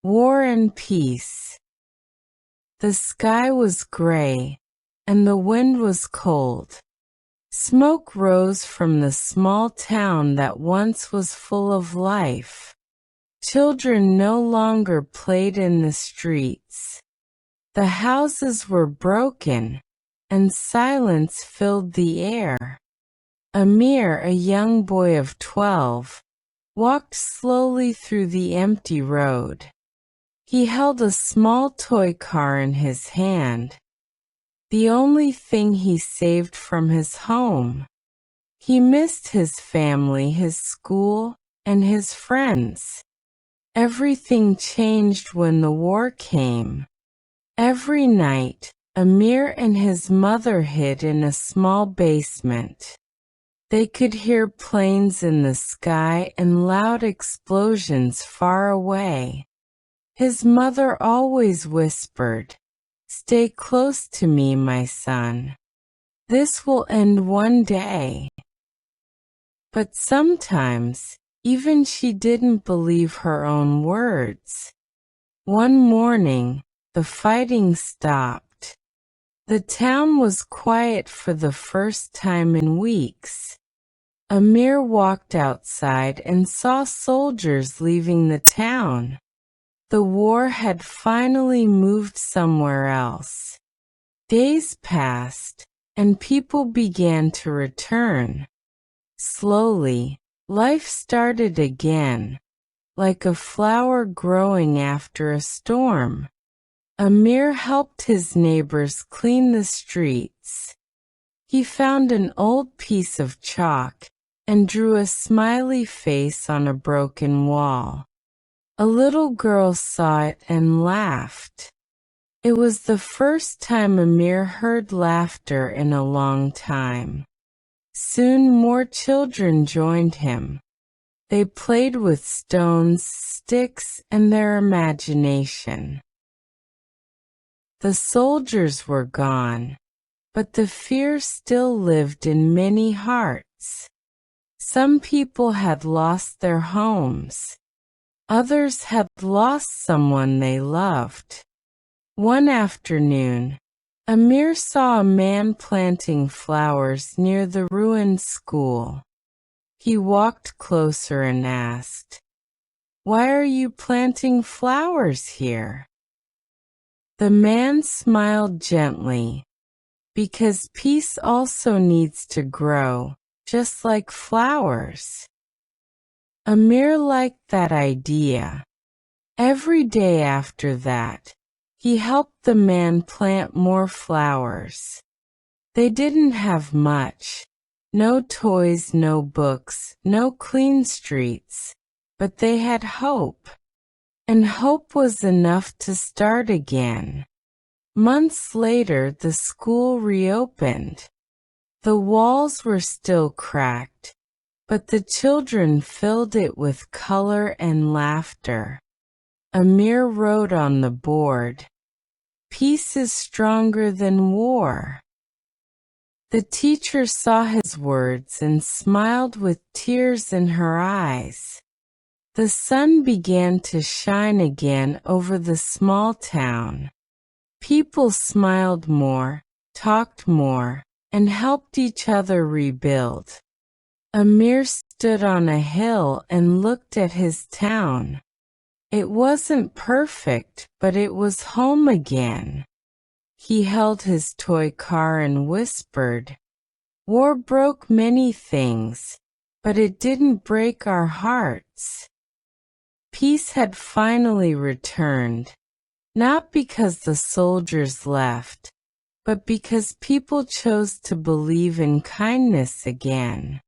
War and Peace. The sky was gray, and the wind was cold. Smoke rose from the small town that once was full of life. Children no longer played in the streets. The houses were broken, and silence filled the air. Amir, a young boy of 12, walked slowly through the empty road. He held a small toy car in his hand, the only thing he saved from his home. He missed his family, his school, and his friends. Everything changed when the war came. Every night, Amir and his mother hid in a small basement. They could hear planes in the sky and loud explosions far away. His mother always whispered, "Stay close to me, my son. This will end one day." But sometimes, even she didn't believe her own words. One morning, the fighting stopped. The town was quiet for the first time in weeks. Amir walked outside and saw soldiers leaving the town. The war had finally moved somewhere else. Days passed, and people began to return. Slowly, life started again, like a flower growing after a storm. Amir helped his neighbors clean the streets. He found an old piece of chalk and drew a smiley face on a broken wall. A little girl saw it and laughed. It was the first time Amir heard laughter in a long time. Soon more children joined him. They played with stones, sticks, and their imagination. The soldiers were gone, but the fear still lived in many hearts. Some people had lost their homes. Others had lost someone they loved. One afternoon, Amir saw a man planting flowers near the ruined school. He walked closer and asked, "Why are you planting flowers here?" The man smiled gently. "Because peace also needs to grow, just like flowers." Amir liked that idea. Every day after that, he helped the man plant more flowers. They didn't have much. No toys, no books, no clean streets. But they had hope. And hope was enough to start again. Months later, the school reopened. The walls were still cracked, but the children filled it with color and laughter. Amir wrote on the board, "Peace is stronger than war." The teacher saw his words and smiled with tears in her eyes. The sun began to shine again over the small town. People smiled more, talked more, and helped each other rebuild. Amir stood on a hill and looked at his town. It wasn't perfect, but it was home again. He held his toy car and whispered, "War broke many things, but it didn't break our hearts." Peace had finally returned, not because the soldiers left, but because people chose to believe in kindness again.